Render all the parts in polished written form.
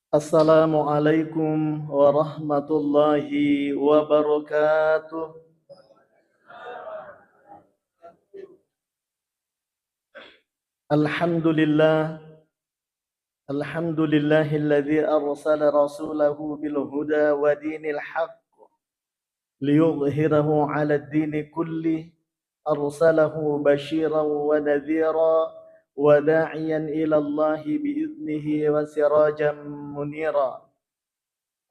Assalamualaikum warahmatullahi wabarakatuh. Alhamdulillah, alhamdulillahilladzi arsala rasulahu bil huda wa dinil haqq liyudhhirahu 'ala ad-dini kullih. Arsalahu basyiran wa nadhira wa da'iyan ila Allah bi'idnihi wa sirajan munira.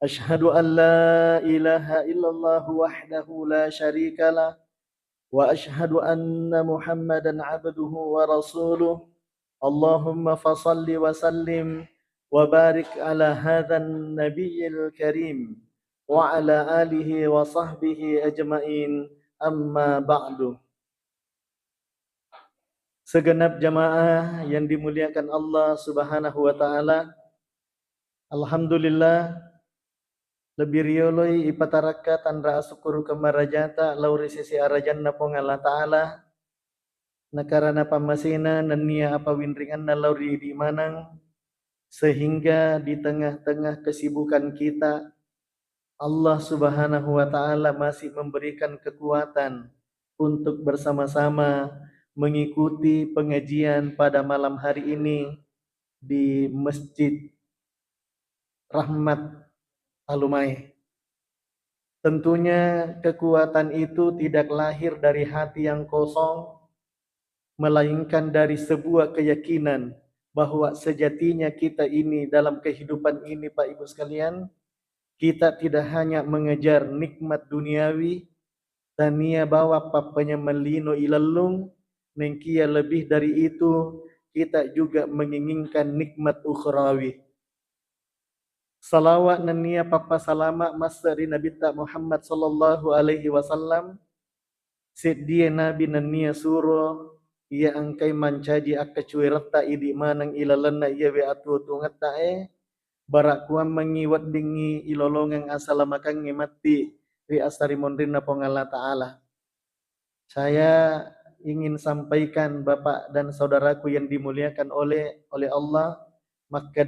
Ashhadu an la ilaha illallah wahdahu la syarika lah wa ashhadu anna Muhammadan abduhu wa rasuluh. Allahumma fasalli wa sallim wa barik ala hadzal nabiyil karim wa ala alihi wa sahbihi ajmain, amma ba'du. Segenap jamaah yang dimuliakan Allah Subhanahu wa taala, alhamdulillah lebih rioloi ipataraka tanra asukuru kemarajata lauri sisi arajanna pong Allah taala nakarana pamasina nania apa winringan na lauri di manang, sehingga di tengah-tengah kesibukan kita Allah Subhanahu wa taala masih memberikan kekuatan untuk bersama-sama mengikuti pengajian pada malam hari ini di Masjid Rahmat Alumai. Tentunya kekuatan itu tidak lahir dari hati yang kosong, melainkan dari sebuah keyakinan bahwa sejatinya kita ini dalam kehidupan ini, Pak Ibu sekalian, kita tidak hanya mengejar nikmat duniawi, tania bawa papanya melino ilalung, nengkia lebih dari itu, kita juga menginginkan nikmat ukhrawi. Salawat nania papa salama masari Nabi Muhammad sallallahu alaihi wasallam, sedia Nabi nania suro ia angkai mancaji akka cuirata idi manang ilalana ia we atu tungata barak kuam mengiwat dingi ilolongang asalamakang ngimati ri asari mondrina pongala ta'ala. Saya ingin sampaikan Bapak dan saudaraku yang dimuliakan oleh Allah, maka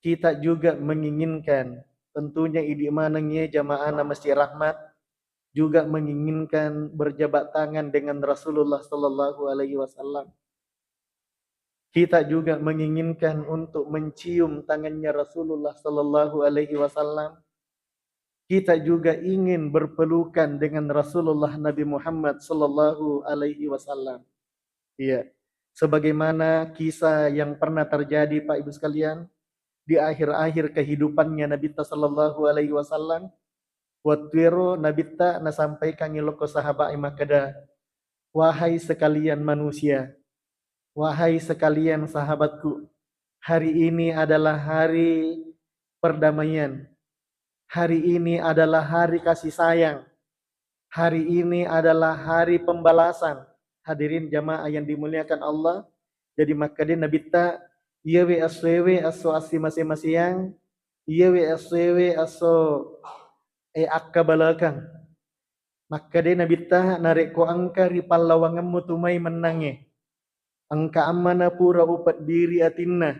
kita juga menginginkan tentunya idi manangnya jamaah Masjid Rahmat juga menginginkan berjabat tangan dengan Rasulullah sallallahu alaihi wasallam. Kita juga menginginkan untuk mencium tangannya Rasulullah sallallahu alaihi wasallam. Kita juga ingin berpelukan dengan Rasulullah Nabi Muhammad sallallahu alaihi wasallam. Iya. Sebagaimana kisah yang pernah terjadi Pak Ibu sekalian di akhir-akhir kehidupannya Nabi sallallahu alaihi wasallam, watwiro Nabi nasampaikan iloko sahabat makada, wahai sekalian manusia, wahai sekalian sahabatku, hari ini adalah hari perdamaian. Hari ini adalah hari kasih sayang. Hari ini adalah hari pembalasan. Hadirin jamaah yang dimuliakan Allah. Jadi maka dia Nabi ta iya we aswewe aso asi masing-masing, iya we aswewe aso akka balakang. Maka dia Nabi ta narik ko angka ri pallawanganmu tumai menange. Angka amana pura upat diri atinna,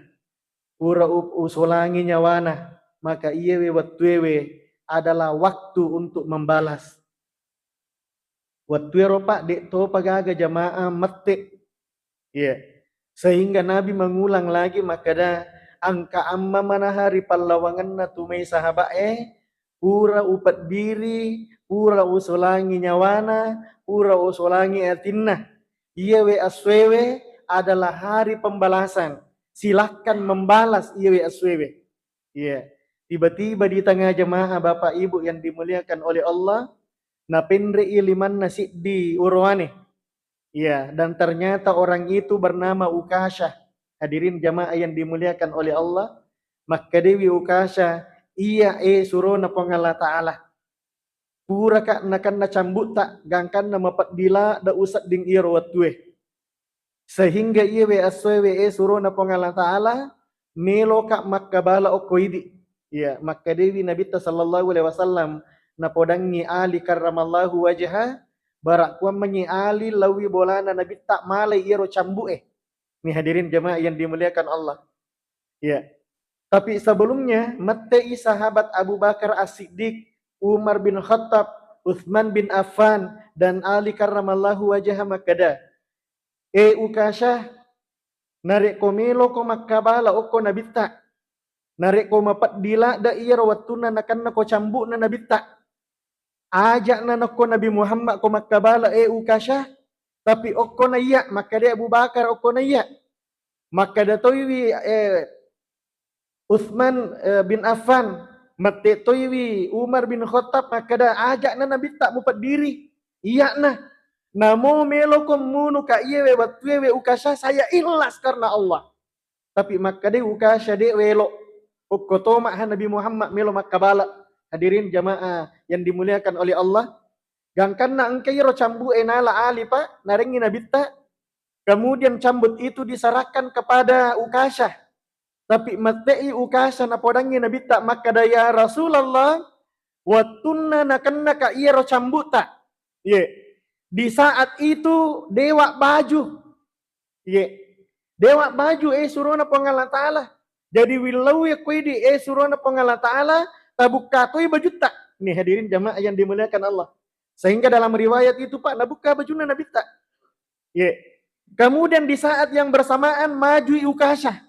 pura usolangi nyawana, maka iyewe watwewe adalah waktu untuk membalas. Watwero pak dek to pagaga jamaah mete, ya. Sehingga Nabi mengulang lagi maka angka amma mana hari pallawangan na tumai sahabat pura upat diri, pura usolangi nyawana, pura usolangi atinna. Iyewe aswewe adalah hari pembalasan. Silahkan membalas iyewe aswewe. Iya. Tiba-tiba di tengah jemaah Bapak Ibu yang dimuliakan oleh Allah, napendre iliman nasi di urwane. Iya, dan ternyata orang itu bernama Ukasha. Hadirin jemaah yang dimuliakan oleh Allah, maka Dewi Ukasha, iya suruh na pengala ta'ala. Pura kak nakan na cambut tak gangkan na mapat bila da usat ding iro watwe. Sehingga iya we aswewe suruh na pengala ta'ala, melo kak makkabala okoidi. Ya, maka Dewi Nabi sallallahu alaihi wasallam napodangi ali karramallahu wajha barak kuam menyi ali lawi bolana Nabi tak malai iro cambu Nih hadirin jemaah yang dimuliakan Allah. Ya. Tapi sebelumnya matei sahabat Abu Bakar As-Siddiq, Umar bin Khattab, Uthman bin Affan, dan Ali karramallahu wajah makada. Ukasha narek komelo ko makabala o ko nabita. Narek ko mapadila da iya rawatuna nakan na ko cambu na nabita. Ajak na ko Nabi Muhammad ko makabala ukasha. Tapi okko na iya, maka dia Abu Bakar okko na iya. Maka datoiwi Uthman bin Affan, matetoiwi Umar bin Khattab, maka da ajak na Nabi tak mupat diri. Iya na. Namo melo ko munu ka iya we watwe we ukasha saya ikhlas karena Allah. Tapi maka dia ukasha dia welo. Okko toma Nabi Muhammad melo makabala. Hadirin jamaah yang dimuliakan oleh Allah. Gangkan na engkay ro cambu enala ali pak naringi nabita. Kemudian cambut itu diserahkan kepada Ukasha. Tapi matei Ukasha na podangi nabita maka daya Rasulullah watunna nakanna ka iya ro cambuta. Di saat itu dewa baju. Dewa baju surona pengala taala. Jadi wilau ya kuidi surona pengala taala tabuka toy baju tak. Nih hadirin jamaah yang dimuliakan Allah. Sehingga dalam riwayat itu Pak nabuka bajuna nabita. Kemudian di saat yang bersamaan maju Ukasha.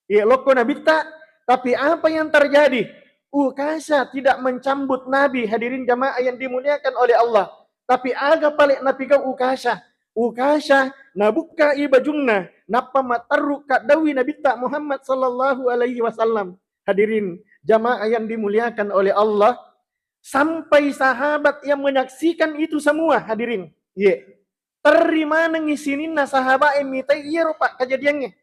Loko nabita, tapi apa yang terjadi? Ukasha tidak mencambut Nabi, hadirin jamaah yang dimuliakan oleh Allah. Tapi aga palik napiga Ukasha. Ukasha nabuka bajuna napa mataru kadawi nabita Muhammad sallallahu alaihi wasallam. Hadirin jamaah yang dimuliakan oleh Allah. Sampai sahabat yang menyaksikan itu semua hadirin. Terima nengisinin na sahabat emitai pak kejadiannya.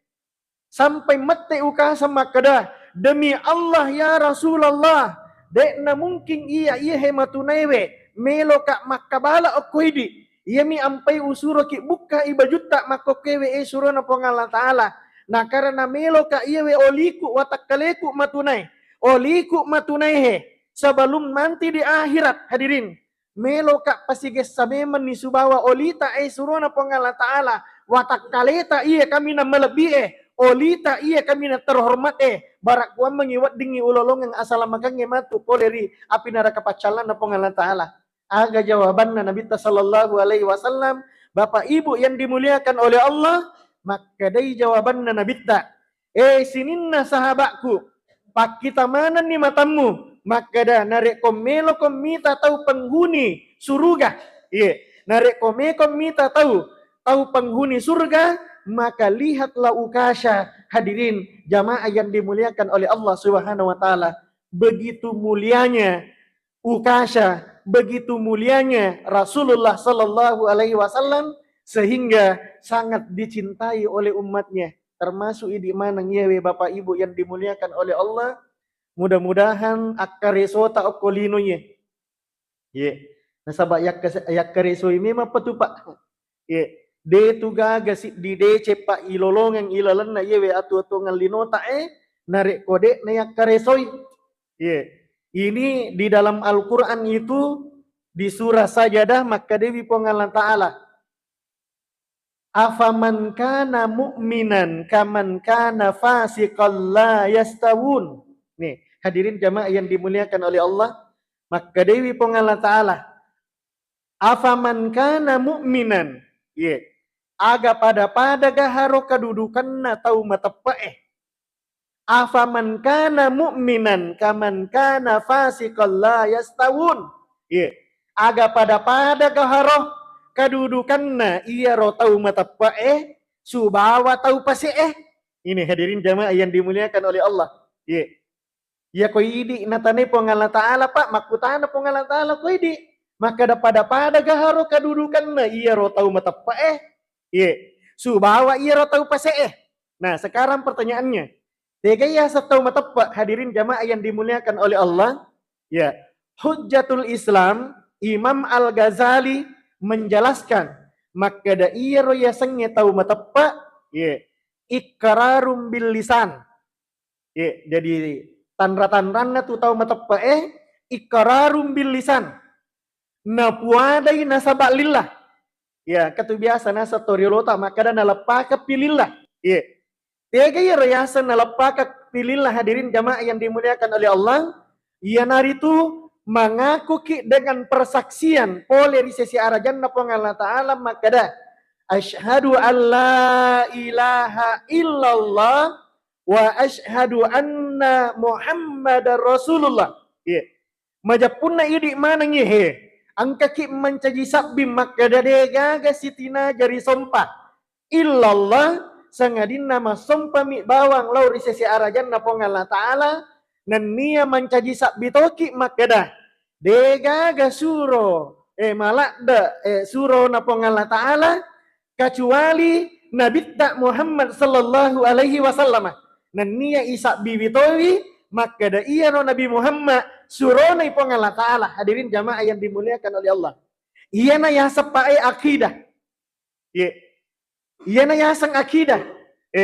Sampai mate Ukasha makada demi Allah ya Rasulullah. Dek na mungkin iya hematunaiwe melo kak makabala okoidi. Iya mi ampai usuro ki buka ibajuta makokewe surona pongala taala. Nah karena melo kak iya we oliku watakaleku matunai. Oliku matunai he. Sebelum nanti di akhirat hadirin melo kak pasiges sabeman ni subawa olita surona pongala taala watak kaleta iya kami na melebihi olita iya kami na terhormat barak kuam mengiwat dingi ulolong yang asal magang matu poleri api neraka pacalan na pongala taala. Aga jawaban na Nabi sallallahu alaihi wasallam Bapak Ibu yang dimuliakan oleh Allah maka dai jawaban na Nabi sininna sahabatku pak kita mana nih matamu maka dah narek komelo komita tahu penghuni surga. Narek komita tahu penghuni surga, maka lihatlah Ukasha hadirin jamaah yang dimuliakan oleh Allah Subhanahu wa taala. Begitu mulianya Ukasha, begitu mulianya Rasulullah sallallahu alaihi wasallam sehingga sangat dicintai oleh umatnya. Termasuk di mana nyewe Bapak Ibu yang dimuliakan oleh Allah. Mudah-mudahan akareso ta okolinonya. Nasabak yakareso ini apa tu Pak? De tuga gasit di de cepak ilolong yang ilalan na yewe atu ngalinota narik kode na yakaresoi. Ini di dalam Al-Qur'an itu di surah Sajadah maka Dewi Pengalan Ta'ala. Afaman kana mu'minan kaman kana fasiqan la yastawun. Nih, hadirin jamaah yang dimuliakan oleh Allah, maka Dewi Pengalan Ta'ala. Afaman kana mu'minan. Aga pada gaharo kedudukan na tau matepae. Afaman kana mu'minan kaman kana fasiqan la yastawun. Aga pada gaharo kedudukan na iya ro tau matepae subawa tau pasi Ini hadirin jamaah yang dimuliakan oleh Allah. Ya koidi natane Pengalan Ta'ala Pak makutana Pengalan Ta'ala koidi maka pada gaharo kedudukan na iya ro tau matepae subawa iya ro tau pasi Nah sekarang pertanyaannya tega ya setau matepa hadirin jamaah yang dimuliakan oleh Allah. Hujjatul Islam Imam Al-Ghazali menjelaskan maka da iya ro ya senge tau matepa iqrarum bil lisan. Jadi tanra-tanranna tu tau matepa iqrarum bil lisan. Na puadai nasabak lillah. Katu biasa nasa toriolota maka da nalepa kepilillah. Tega ya rayasa nalapaka pilihlah hadirin jamaah yang dimuliakan oleh Allah. Ia nari itu mengaku ki dengan persaksian boleh di sisi arah jannah Allah Ta'ala maka dah asyhadu an la ilaha illallah wa asyhadu anna Muhammadar Rasulullah. Ya. Majapunna idi manang ye. Angka ki mencaji sabbi maka dade gaga sitina jari sompa. Illallah sangadin nama sompa mi bawang lau di sisi arah jannah Allah Ta'ala nan nia mencaji sabbi toki maka dah. De gaga suro malak da suro na Allah Ta'ala kecuali Nabi tak Muhammad sallallahu alaihi wasallam. Nan nia isak bibitowi maka da iya no Nabi Muhammad surona ipong Allah Ta'ala. Hadirin jamaah yang dimuliakan oleh Allah. Iya na ya sepai akidah. Iya na ya sang akidah.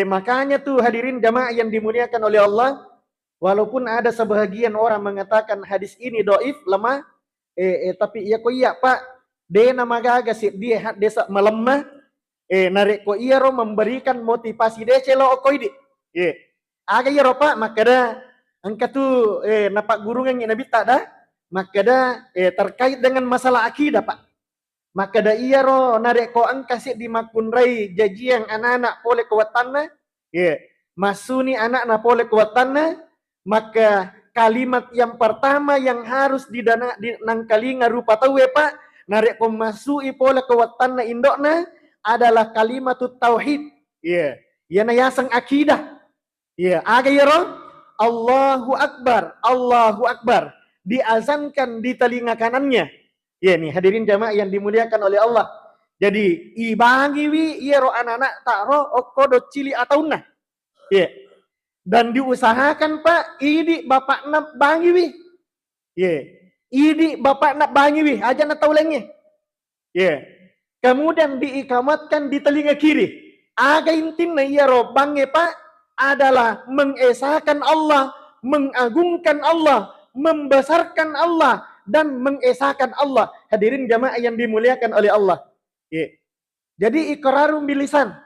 Makanya tuh hadirin jamaah yang dimuliakan oleh Allah. Walaupun ada sebahagian orang mengatakan hadis ini doif, lemah. Tapi iya ko iya pak. Dia nama gaga sih dia desa melemah. Narik ko iya ro memberikan motivasi dia celo okoidi. Aga iya ro pak maka dah angka tu napak gurungan yang Nabi tak dah maka dah terkait dengan masalah akidah pak maka dah iya ro narik ko angka sih di makunrai jajian anak-anak boleh kuatanna masuni anak na boleh kuatanna maka kalimat yang pertama yang harus didana di nangkalinga rupa tahu pak narik ko masui boleh kuatanna indokna adalah kalimat tauhid ya na yasang akidah aga iya ro Allahu Akbar, Allahu Akbar. Diazankan di telinga kanannya. Ya nih hadirin jamaah yang dimuliakan oleh Allah. Jadi ibangi wi iya ro anak-anak tak ro okodo cili atau nah. Ya. Dan diusahakan Pak, idi bapak nak bangi wi. Ya. Idi bapak nak bangi wi, aja na taulengnya. Ya. Kemudian diikamatkan di telinga kiri. Aga intin na iya ro bangi Pak adalah mengesahkan Allah, mengagungkan Allah, membesarkan Allah dan mengesahkan Allah. Hadirin jamaah yang dimuliakan oleh Allah. Jadi iqrarum bilisan.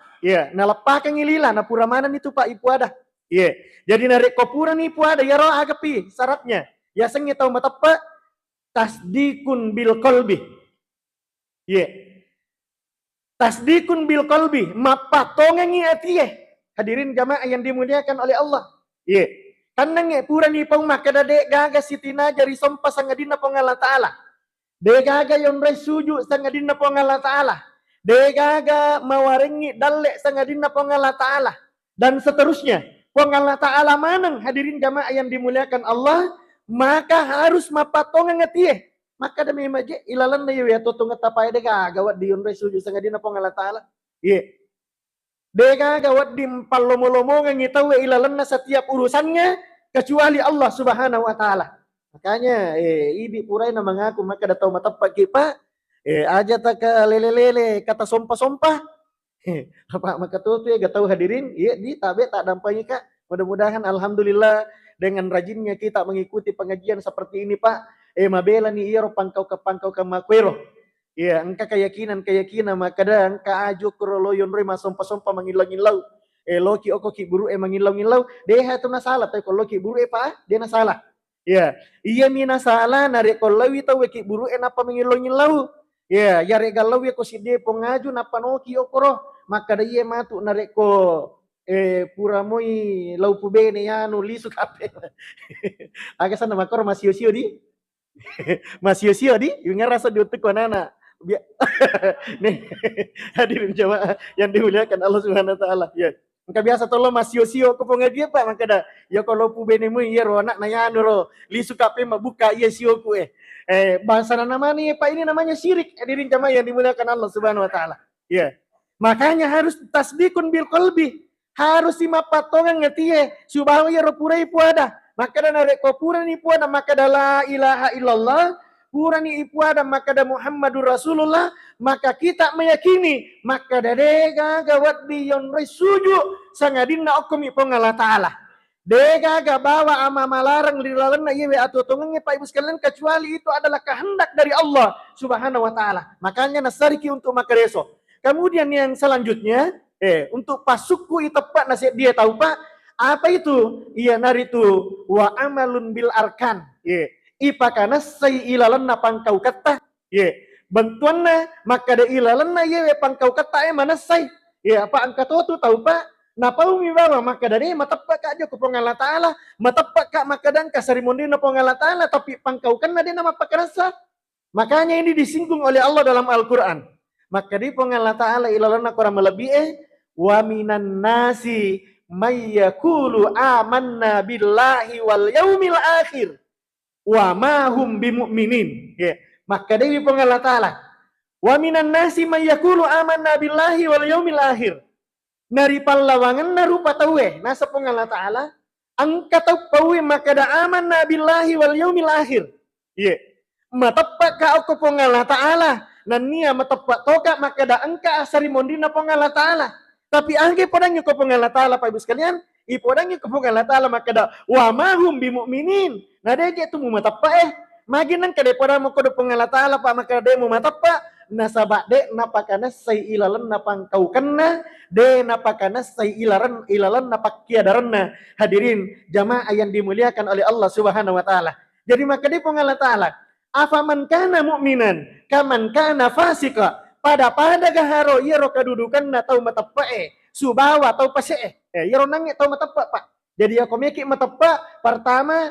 Nalapakan ilila na puramanan itu Pak ipu ada. Jadi narik kopuran ipu ada ya roh agapi syaratnya. Ya sengi tahu matapa tasdikun bil qalbi. Tasdikun bil qalbi mapatongan atiye. Hadirin jamaah yang dimuliakan oleh Allah. Karena pura ni pong makadade gaga sitina jari sompa sangadina pong Allah Ta'ala. De gaga yon resuju sangadina pong Allah Ta'ala. De gaga mawarengi dalle sangadina pong Allah Ta'ala. Dan seterusnya. Pong Allah Ta'ala manang hadirin jamaah yang dimuliakan Allah. Maka harus mapatongan ngatiye. Maka demi maje ilalan na ya totong ngatapai de gaga wat di yon resuju sangadina pong Allah Ta'ala. Dega gawat dimpalomo-lomongan ngitawe ilalanna setiap urusannya kecuali Allah Subhanahu wa taala. Makanya idi purai na mengaku maka datau matapak kita aja tak lele-lele kata sompah-sompah. Apa maka tuh ya gatau hadirin di tabe tak dampaknya Kak. Mudah-mudahan alhamdulillah dengan rajinnya kita mengikuti pengajian seperti ini Pak. Mabela ni iro pangkau ke makwero. Engka keyakinan maka dah engka ajo kroloyon re masompa-sompa mangilau-ngilau. Loki oko ki buru mangilau-ngilau. Deha tu na salah tapi kalau ki buru pa dia na salah. Iya mina salah narik kalau ita we ki buru napa mangilau-ngilau. Ya regalau ya ko si de pongaju napa no ki okoro. Maka da iya matu narik ko pura moi lau pubene ya no lisu kape. Aga sana makor masio-sio di. Masio-sio di ngarasa diutuk nana. Nih hadirin jamaah yang dimuliakan Allah Subhanahu wa taala. Engka biasa tolo masio-sio ko pengajian Pak maka da ya kalau pu benemu ya ro anak nayano ro lisu kape mabuka iya sio ku bahasa nama nih Pak ini namanya syirik hadirin jamaah yang dimuliakan Allah Subhanahu wa taala. Makanya harus tasdikun bil qalbi. Harus simapatongan ngetiye subhanahu ya ro purai pu ada. Maka da narek ko pura ni pu ada maka da la ilaha illallah purani ipu ada maka da Muhammadur Rasulullah maka kita meyakini maka da dega gawat biyon resuju sangadinna okumi pong Allah Ta'ala dega gabawa ama malarang lilalan na yewe atau tongengnya Pak Ibu sekalian kecuali itu adalah kehendak dari Allah Subhanahu wa Ta'ala makanya nasariki untuk makareso. Kemudian yang selanjutnya Untuk pasukku tepat nasihat dia tahu Pak. Apa itu? Iya nari itu wa amalun bil arkan. Ipakana say ilalan na pangkau kata. Bantuanna maka da ilalan na ye pangkau kata mana say. Apa angkat tu tahu Pak? Napa umi bawa maka dari matapak ka aja ko Allah Taala, matapak ka makadang kasarimundi na Allah Taala tapi pangkau kan na dia nama pakarasa. Makanya ini disinggung oleh Allah dalam Al-Qur'an. Maka di Allah Taala ilalana kurang melebihi wa minan nasi may yaqulu amanna billahi wal yaumil akhir wa ma hum bimumin. Maka di Allah Taala wa minan nasi may yaqulu amanna billahi wal yaumil akhir. Nari pallawangan na rupa tawe nasa Allah Taala angka tau pawe maka da amanna billahi wal yaumil akhir. Matapak ka ako Allah Taala nania matapak toka maka da angka asari mondina Allah Taala. Tapi angke podangnya ko Allah Taala Pak Ibu sekalian, ipodangnya ko Allah Taala maka da wa mahum bimumin. Nah dia tu mu matapak maginan ka de poda mo ko Allah Taala Pak maka de mu matapak nasabak de napakana say ilalan napangkau kena de napakana say ilalan napakiadaranna. Hadirin jamaah yang dimuliakan oleh Allah Subhanahu wa taala. Jadi maka di Allah Taala afaman kana mu'minan kaman kana fasika pada gaharo yero kedudukan na tau matapae subawa tau pasee yero nangi tau matapak Pak. Jadi aku meki matapak pertama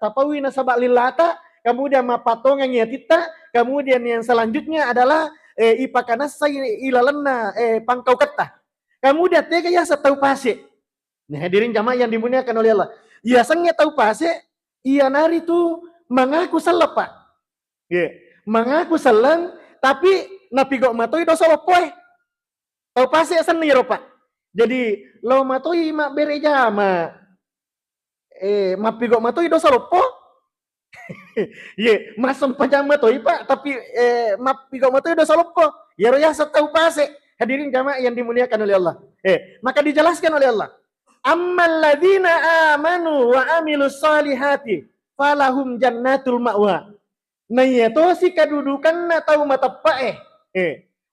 tapawi na sabak lilata, kemudian mapatongan ya kita, kemudian yang selanjutnya adalah ipakana say ilalanna pangkau kata. Kemudian tega ya tahu pase. Nah hadirin jamaah yang dimuliakan oleh Allah. Ya sangnya tahu pase, iya nari tu mengaku salah Pak. Mengaku salah, tapi napigok matoi dosa lopoy. Tahu pase seni Pak. Jadi lo matoi mak bere jama. Mapigok matoi dosa lopo. Masam pajama toi Pak, tapi mapigok matoi dosa lopo. Ya roya tahu pase. Hadirin jamaah yang dimuliakan oleh Allah. Maka dijelaskan oleh Allah. Ammal ladzina amanu wa amilus salihati falahum jannatul ma'wa. Nah itu si kedudukan na tahu matapae.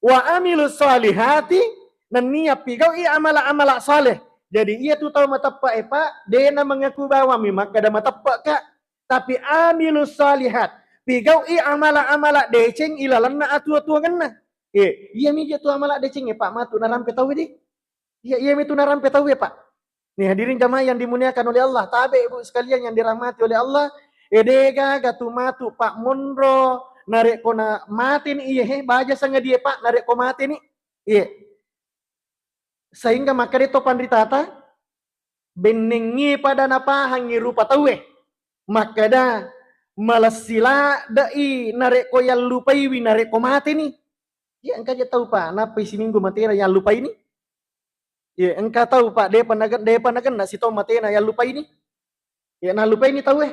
Wa amilus salihati nania pigau amala saleh. Jadi ia tu tahu matapae Pak, dia na mengaku bahwa maka ada matapak Kak. Tapi amilus salihat pigau amala deceng ilalan na atu-atu ngena. Iya mi tu amala deceng Pak matu narampe tahu di. Iya mi tu narampe tahu Pak. Nih hadirin jamaah yang dimuliakan oleh Allah, tabe ibu sekalian yang dirahmati oleh Allah, edega gatu matu Pak Mondro narek kona mati nih iya baja sanga dia Pak narek ko mati nih. Sehingga maka itu pandritata benengi pada napa hangi rupa tawe. Maka dah malasila dai narek ko yang lupai wi narek ko mati nih. Ya engkau tahu Pak, napa isi minggu mati yang lupa ini? Engkau tahu Pak, dia panagan nak si tahu mati yang lupa ini? Na lupa ini tahu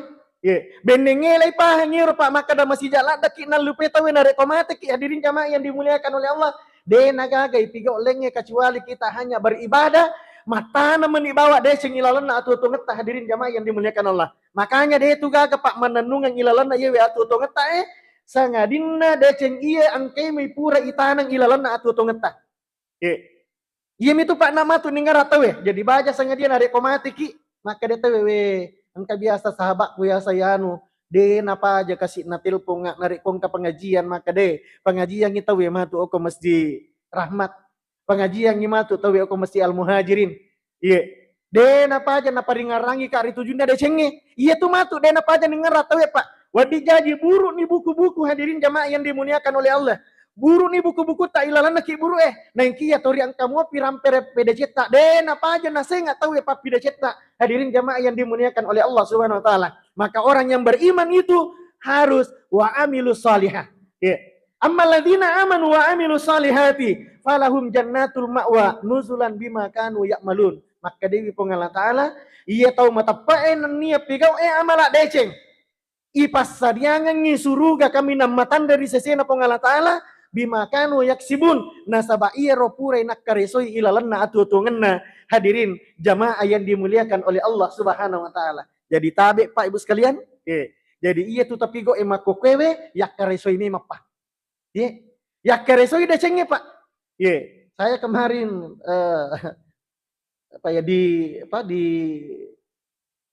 benenge lai Pak hangir Pak maka dah masih jalan dak na lupa tahu narek ko mati ki hadirin jamaah yang dimuliakan oleh Allah. De nagagai pigau lenge kecuali kita hanya beribadah mata naman ibawa de sing ilalan na atu-atu ngeta hadirin jamaah yang dimuliakan Allah. Makanya de tu gaga Pak menenung yang ilalan na yewe atu-atu ngeta sangadinna de ceng iya angkai mi pura itanang ilalan na atu-atu ngeta. Iya itu Pak nama tu ningar atau jadi baca sangadia narek ko mati ki maka de we angka biasa sahabat ku ya sayanu de napa aja kasih na telepon ngak narik kong ke pengajian maka de pengajian kita we matu oko masjid rahmat pengajian ni matu tahu oko masjid al muhajirin de napa aja napa ringarangi ka ari tujuna de cenge iya tu matu de napa aja ningar tahu Pak wadi jadi buru ni buku-buku hadirin jamaah yang dimuliakan oleh Allah buru ni buku-buku tak ilalan nak buru nangki ya tori ang kamu piram pede cetak de napa aja nase nggak tahu Pak pede cetak hadirin jamaah yang dimuliakan oleh Allah Subhanahu wa taala. Maka orang yang beriman itu harus wa amilus salihah. Ammal ladzina amanu wa amilus salihati falahum jannatul ma'wa nuzulan bima kanu ya'malun. Maka dewi Allah taala ia tahu matapae nia pigau amala deceng. Ipas sadiangan ngi suruga kami namatan dari sesena Allah taala bima kanu yaksibun nasaba iya ropure nak karesoi ilalan na atu-atu ngena. Hadirin jamaah yang dimuliakan oleh Allah Subhanahu wa taala. Jadi tabe Pak Ibu sekalian, jadi iya tu tapi go emako kwewe yak karesoi ni mapa. Yak karesoi da cenge Pak. saya kemarin di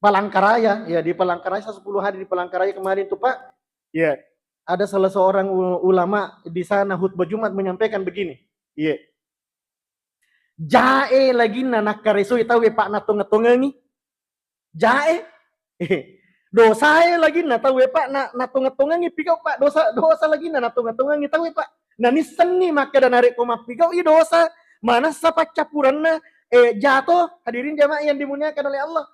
Palangkaraya, ya di Palangkaraya, 10 hari di Palangkaraya kemarin tuh Pak. Ya, ada salah seorang ulama di sana khutbah Jumat menyampaikan begini. Ya. Jae lagi nak karesoi tahu Pak natung-natungangi. Jae. Dosa lagi na tahu Pak natung-natungangi pigau Pak, dosa lagi na natung-natungangi tahu Pak. Nah nisan nih maka dan narik koma pigau i dosa. Mana sapa capuranna jatuh, hadirin jamaah yang dimuliakan oleh Allah.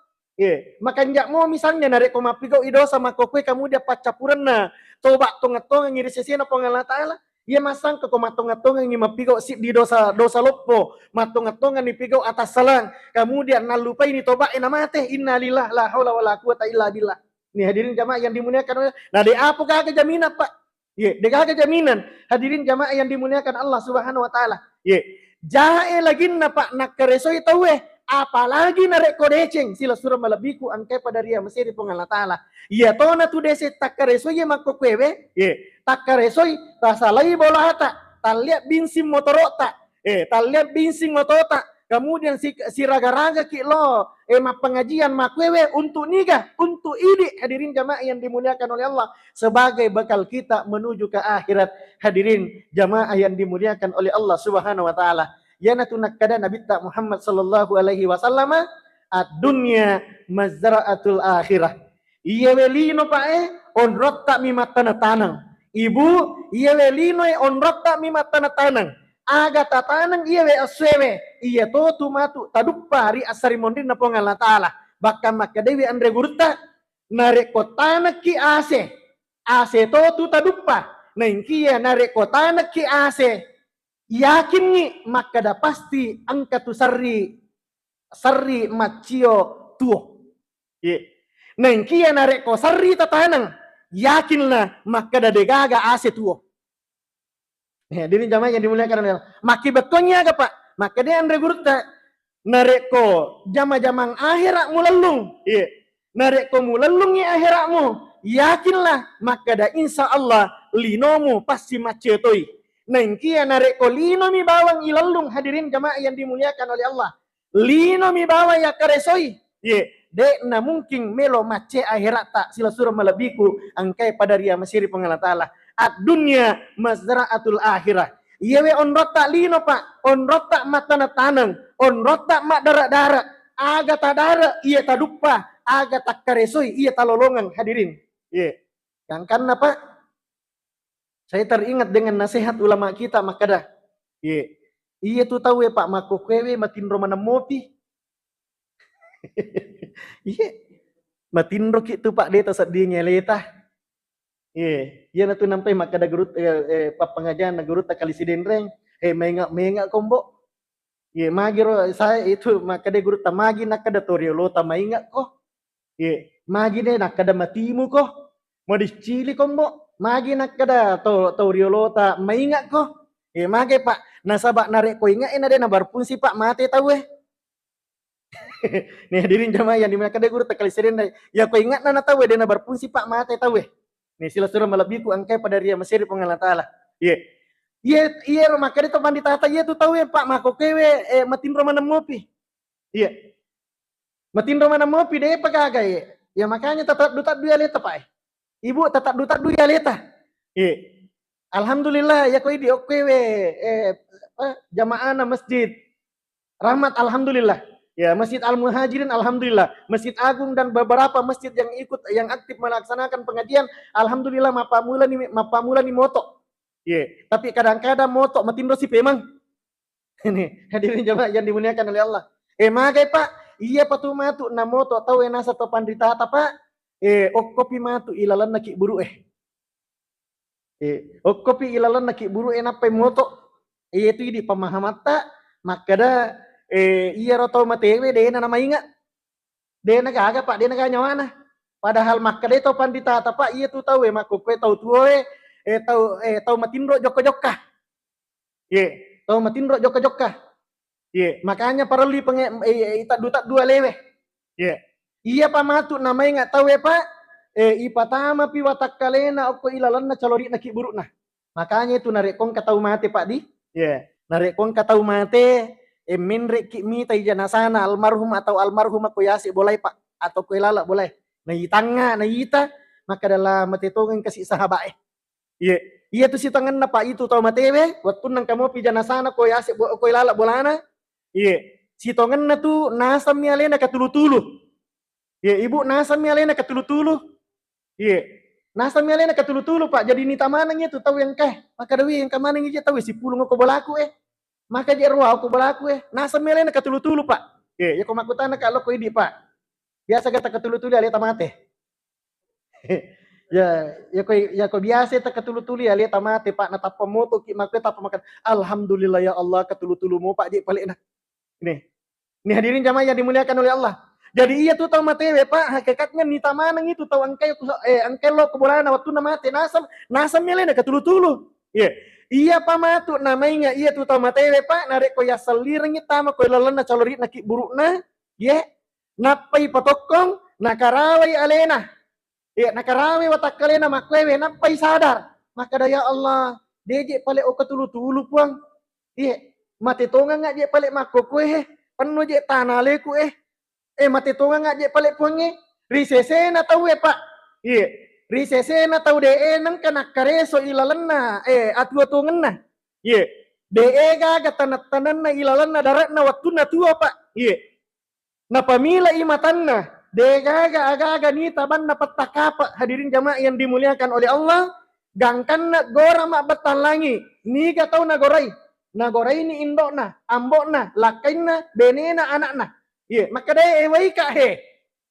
Maka njak mau misalnya narik koma pigau i dosa maka kue kamu dia pacapuranna. Coba tonga-tonga ngiri sesina pengala ta'ala. Ia masang ke matunga-tunga ngi mapigau si di dosa lopo, matunga-tunga ni pigau atas salang. Kemudian nalupa ini toba ina mate, innalillah la haula wala quwata illa billah. Nih hadirin jamaah yang dimuliakan Allah. Nah, de apa kagak jaminan, Pak? Ye, de kagak jaminan. Hadirin jamaah yang dimuliakan Allah Subhanahu wa taala. Ye. Jae lagi na Pak nak keresoi tawe, apalagi narek kodeceng sila surah malabiku angkai pada ria mesiri pengala taala. Ya tona tu dese takkaresoi mako kwewe, ye. Takkaresoi tasalai bola hata, taliat binsing motorota, taliat binsing motota. Kemudian si raga-raga ki lo pengajian makwewe untuk niga, untuk idik hadirin jamaah yang dimuliakan oleh Allah sebagai bekal kita menuju ke akhirat. Hadirin jamaah yang dimuliakan oleh Allah Subhanahu wa taala. Yana tunakkada Nabi Muhammad sallallahu alaihi wasallam ad-dunya mazra'atul akhirah. Iya welino pae on rotta mimatana tanang. Ibu iya welino on rotta mimatana tanang. Aga tatanang iya we aswewe iya to tumatu taduppa ri asari mondin na pongala taala bakka makka dewi andre gurta nare kotana ki ase to tu taduppa nengkia nare kotana ki ase yakin ni makka da pasti angka tu sarri macio tuo ye nengkia nare ko sarri tatanang yakinlah makka da degaga ase tuo. Ya, diri jamaah yang dimuliakan oleh Allah. Maki betulnya apa Pak? Maka dia andre gurta nareko jama-jamang akhirat mulalung. Iya. Nareko mulalung ya akhiratmu. Yakinlah maka da insya Allah linomu pasti macetoi. Nengkia nareko lino mi bawang ilalung hadirin jamaah yang dimuliakan oleh Allah. Lino mi bawa ya karesoi. Iya. Dek na mungkin melo mace akhirat tak sila surah malabiku angkai pada ria masiri pengala ta'ala. Ad-dunya mazra'atul akhirah. Yewe on rotak lino Pak, on rotak matana tanang, on rotak mat darak-darak, aga tadara iya tadupa, aga takkaresoi iya talolongan hadirin. Ye. Yang karena Pak, saya teringat dengan nasihat ulama kita makadah. Ye. Iya tu tahu ya Pak mako kwewe matin romana mopi. Iya. Matin ro kitu Pak deta saat dia nyeleta. Iya na tu nampai maka da gurut pengajian na gurut kali sidenreng menga kombo. Iya magiro saya itu maka da gurut magi nak kada toriolo ta mainga ko. Iya magi de nak kada matimu ko. Mo dicili kombo. Magi nak kada toriolo ta mainga ko. Iya magi Pak nasabak narek ko inga ina de na barfungsi Pak mate tahu Nih hadirin jamaah yang dimana kada gurut kali sidenreng ya ko ingat na tahu de na barfungsi Pak mate tahu Nih sila surah malabiku angkai pada ria mesiri pengala ta'ala. Iya maka dia teman ditata iya tu tahu ya Pak mako kewe matin romana mopi. Iya. Matin romana mopi deh apa kagak ya. Ya makanya tetap dutat dua leta Pak. Ibu tetap dutat dua leta. Iya. Alhamdulillah ya koi di kewe jamaah na masjid. Rahmat alhamdulillah. Ya, Masjid Al-Muhajirin alhamdulillah, Masjid Agung dan beberapa masjid yang ikut yang aktif melaksanakan pengajian alhamdulillah mapamula ni moto. Tapi kadang-kadang moto matindo si memang. Ini hadirin jemaah yang dimuliakan oleh Allah. Magai Pak, iya patumatu na moto atau enasa to pandritata Pak. Okkopi matu ilalan naki buru okkopi ilalan naki buru napai moto. Itu di pemahaman tak makada iya roto matewe de na mainga de na gaga Pak de na ganyawa na padahal makka de to pandita Pak iya tu tahu mako kue tahu tuoe tahu matindro jokka-jokka tahu matindro jokka-jokka makanya parali dutat dua lewe iya Pak matu na mainga tahu Pak ipatama pi watakkalena okko ilalanna calori na kiburuk na makanya itu narekong katau mate Pak di Narek kong katau mate, minrek ki mi tay janasana almarhum atau almarhumah ko yasi boleh pak atau ko lala boleh. Na itanga na ita maka dalam matetongan kasih sahabat. Iya, iya tu si tangan na pa itu tau matewe, waktu nang kamu pi janasana ko yasi ko lala bolana. Iya, si tongan na tu nasam mi alena katulu-tulu. Iya, ibu nasam mi alena katulu-tulu. Iya. Nasam mi alena katulu-tulu pak, jadi ni tamanang itu tahu yang keh. Maka dewi yang kamanang itu tahu si pulung ko bolaku maka dia ruah ko bolaku nasam mi alena katulu-tulu pak. Iya, ya ko makutana kalau ko idi pak. Biasa kata katulu-tulu ali tamate. ya ko biasa ta katulu-tulu ali tamate pak na tapa moto ki makwe tapa makan. Alhamdulillah ya Allah katulu-tulu mo pak di balik nah. Ini hadirin jamaah yang dimuliakan oleh Allah. Jadi iya tuh tahu matewe pak, hakikatnya nita manang itu tahu angkai lo kebolana waktu nama mate nasam melena katulu-tulu. Iya. Iya pak matu namanya iya tuh tahu matewe pak, narek ko ya selirang tama ko lalana calorit naki burukna, ye. Napai patokong nakarawai alena. Iya nakarawai watakalena makwewe napai sadar. Maka daya Allah, deje pale o katulu-tulu puang. Iya, mati tonga nggak je pale makokwe penuh je tanah leku mati tonga nggak je pale puangi risese na tahu pak iya risese na tahu nang kena kareso ilalanna atu tongan na iya gaga tanan na ilalanna darat na waktu na tua pak iya na pamila imatanna gaga aga ni taban na patakapa hadirin jamaah yang dimuliakan oleh Allah gangkan na gora mak batalangi ni ga tahu na gorai nagorai ni indok na, ambok na, lakain na, bene na, anak na. Iya, maka daya ewai ka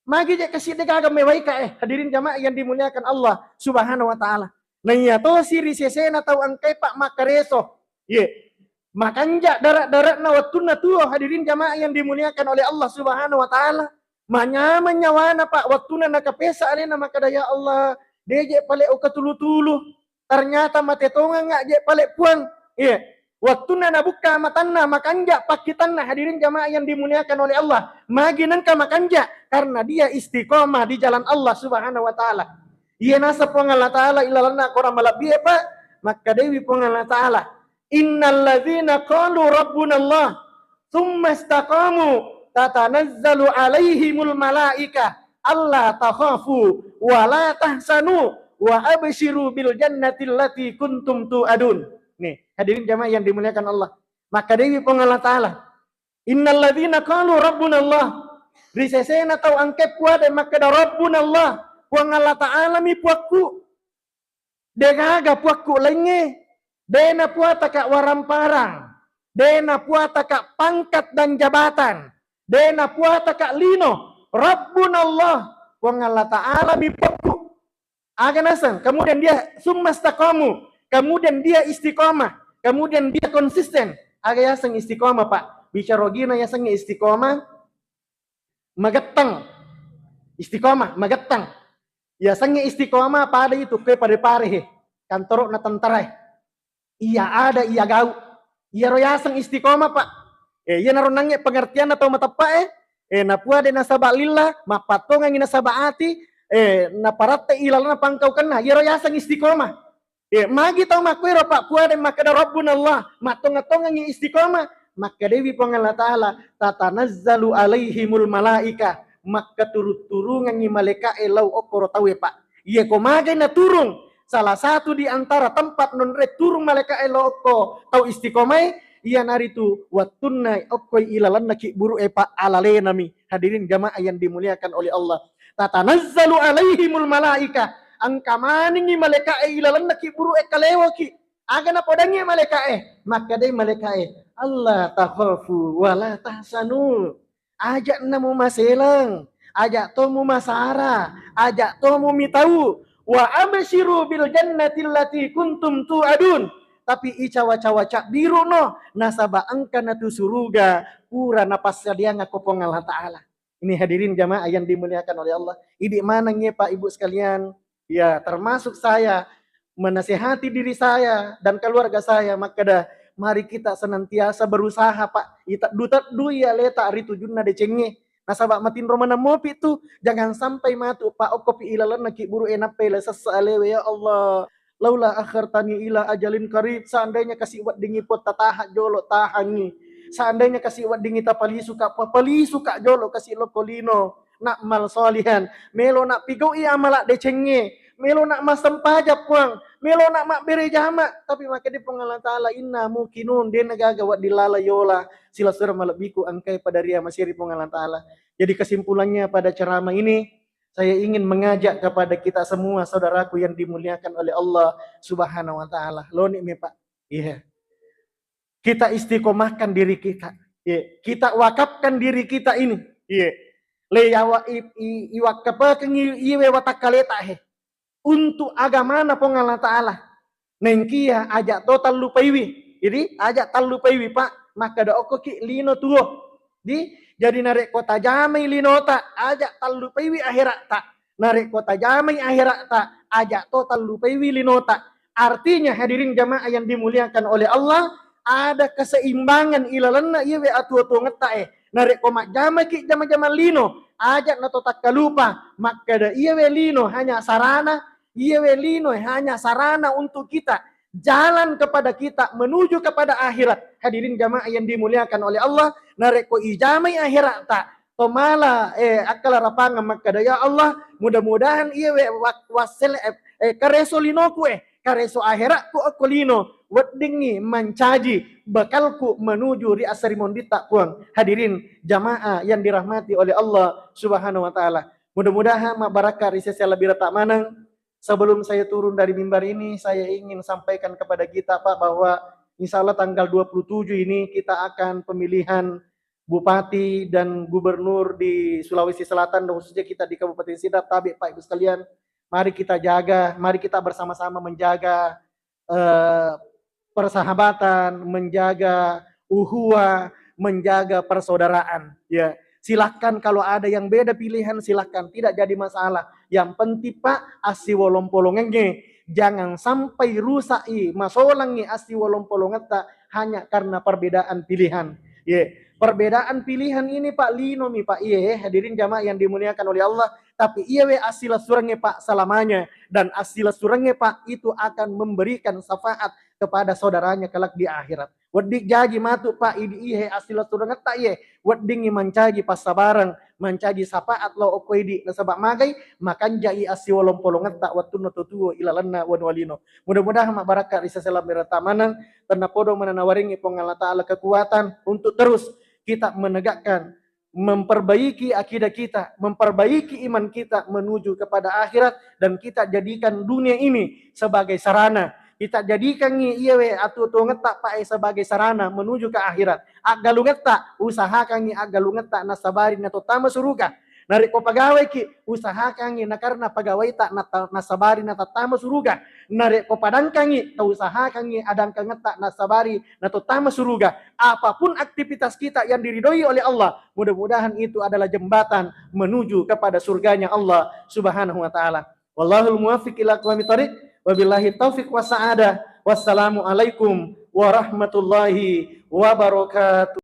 Magi je kasih dega mewai ka Hadirin jamaah yang dimuliakan Allah Subhanahu wa taala. Nah iya to si risese na tau angkai pak makareso. Iya. Makanja darat-darat na waktu na tuo hadirin jamaah yang dimuliakan oleh Allah Subhanahu wa taala. Manyaman nyawana pak waktu na nakapesa alena maka daya Allah. Deje pale o katulu-tulu. Ternyata matetonga nggak je pale puang. Iya. Waktu na nabuka matanna makanja pakitanna hadirin jamaah yang dimuliakan oleh Allah. Maginan ka makanja karena dia istiqomah di jalan Allah Subhanahu wa taala. Iya nasa puang Allah taala ilalana korang malabie pak maka dewi puang Allah taala. Innal ladzina qalu rabbuna Allah tsumma istaqamu tatanazzalu alaihimul malaika alla takhafu wa la tahsanu wa abshiru bil jannati allati kuntum tu'adun. Nih, hadirin jamaah yang dimuliakan Allah. Maka dewi pun Allah Ta'ala. Innal ladzina qalu rabbuna Allah. Risesena tau angke puade maka da rabbuna Allah. Puang Allah Ta'ala mi puakku. Degaga puakku lenge. Dena puata kak waramparang. Dena puata kak pangkat dan jabatan. Dena puata kak lino. Rabbuna Allah. Puang Allah Ta'ala mi puakku. Aganasan. Kemudian dia summastaqamu. Kemudian dia istiqomah, kemudian dia konsisten. Aga yasang istiqomah pak. Bicara gina yasang istiqomah, magetang. Istiqomah, magetang. Yasang istiqomah pada itu ke pada pare kantor na tentara. Iya ada, iya gau. Iya royasang istiqomah pak. Iya naronangnya pengertian atau mata pak na puade na sabalillah, mapatongan ina sabaati, na parate ilalana pangkau kena. Iya royasang istiqomah. Magi tau makwero pak puade makada rabbuna Allah matonga-tonga ngi istiqomah maka dewi Allah taala tatanazzalu alaihimul malaika maka turut-turungan ngi malaika elau okoro tawe pak iya ko magai na turung salah satu di antara tempat non turung malaika elau okko tau istiqomah iya naritu watunna okkoi ilalan naki buru pak alale nami hadirin jamaah yang dimuliakan oleh Allah tatanazzalu alaihimul malaika angka maningi maleka ilalan naki buru kalewo ki aga na podangi maleka maka dai maleka Allah takhafu wala tahsanu ajak namu maselang ajak tomu masara ajak tomu mitau wa abshiru bil jannati allati kuntum tu'adun tapi icawa-cawa biru no nasaba angkana tu suruga pura napas dia ngakopong Allah taala ini hadirin jamaah yang dimuliakan oleh Allah idi mana Pak Ibu sekalian. Ya, termasuk saya menasihati diri saya dan keluarga saya. Maka dah, mari kita senantiasa berusaha, Pak. Ita dutat ya leta ari tujunna decenge. Nasabak matin romana mopi tu jangan sampai matu Pak kopi ilalan naki buru enak pele sesalewe ya Allah. laula akhartani ila ajalin qarib, seandainya kasih wat dingi pot tataha jolo tahangi, seandainya kasih wat dingi tapali suka jolo kasih lo kolino nak mal solihan melo nak pigoi amalak decenge melo nak masam pajak puang melo nak mak bere jama, tapi maka di pengalan taala inna mukinun dia negaga wat dilala yola sila surah malabiku angkai pada ria masiri pengalan taala. Jadi kesimpulannya pada ceramah ini saya ingin mengajak kepada kita semua saudaraku yang dimuliakan oleh Allah Subhanahu wa taala. Lo nih Pak. Iya. Kita istiqomahkan diri kita. Iya. Kita wakafkan diri kita ini. Iya. Le yawa iwakapakan iwe watakaleta he. Untuk agama na pengalan taala. Nengkia ajak total lupaiwi. Jadi ajak tal lupaiwi Pak. Maka da okoki lino tuo. Jadi narik kota jamai linota ajak tal lupaiwi akhirat tak, narik kota jamai akhirat tak ajak total lupaiwi linota. Artinya hadirin jamaah yang dimuliakan oleh Allah, ada keseimbangan ilalanna iwe atu-atu ngeta narik komak jamai ki jama-jama lino ajak nato tak kalupa, maka da iwe lino hanya sarana, iwe lino hanya sarana untuk kita jalan kepada kita menuju kepada akhirat. Hadirin jamaah yang dimuliakan oleh Allah, nareko ijamai akhirat tak tomala akala rapanga maka ya Allah, mudah-mudahan ieu wasel kareso linoku kareso akhiratku akolino weddingi mencaji bakalku menuju ri asarimondita puang. Hadirin jamaah yang dirahmati oleh Allah Subhanahu wa taala, mudah-mudahan baraka risesa lebih retak manang. Sebelum saya turun dari mimbar ini, saya ingin sampaikan kepada kita Pak bahwa insya Allah tanggal 27 ini kita akan pemilihan bupati dan gubernur di Sulawesi Selatan, dan khususnya kita di Kabupaten Sidrap. Tapi Pak Ibu sekalian, mari kita jaga, mari kita bersama-sama menjaga persahabatan, menjaga uhuwa, menjaga persaudaraan. Ya, silahkan kalau ada yang beda pilihan silahkan, tidak jadi masalah. Yang penting Pak asi wolompolongenge jangan sampai rusai masolangi asi wolompolongeta hanya karena perbedaan pilihan. Ya, perbedaan pilihan ini Pak lino mi Pak hadirin jamaah yang dimuliakan oleh Allah, tapi we asila surangnya Pak selamanya, dan asila surangnya Pak itu akan memberikan syafaat kepada saudaranya kelak di akhirat. Wadik jaji matu Pak idi asila surangat tak wadingi mancaji pas sabarang mancaji sapaat lo okoidi nasabak magai makan jai asi wolompolongat tak watu no tutuo ilalanna wanwalino. Mudah-mudahan mak barakat risa selam beratamanang tanda podo menanawaringi pengalat ta'ala kekuatan untuk terus kita menegakkan, memperbaiki akidah kita, memperbaiki iman kita menuju kepada akhirat, dan kita jadikan dunia ini sebagai sarana. Kita jadikan iyewe atu ngetak pae sebagai sarana menuju ke akhirat. Agalu ngetak usahakan agalu ngetak nasabari na tama suruga. Narik ko pagawai ki usahakan na karena pagawai tak nasabari na tama suruga. Narik ko padangkan usahakan adangkan ngetak nasabari na tama suruga. Apapun aktivitas kita yang diridhoi oleh Allah, mudah-mudahan itu adalah jembatan menuju kepada surganya Allah Subhanahu wa taala. Wallahul muwaffiq ila aqwamit thoriq. Wabillahi taufiq wa sa'adah. Wassalamualaikum warahmatullahi wabarakatuh.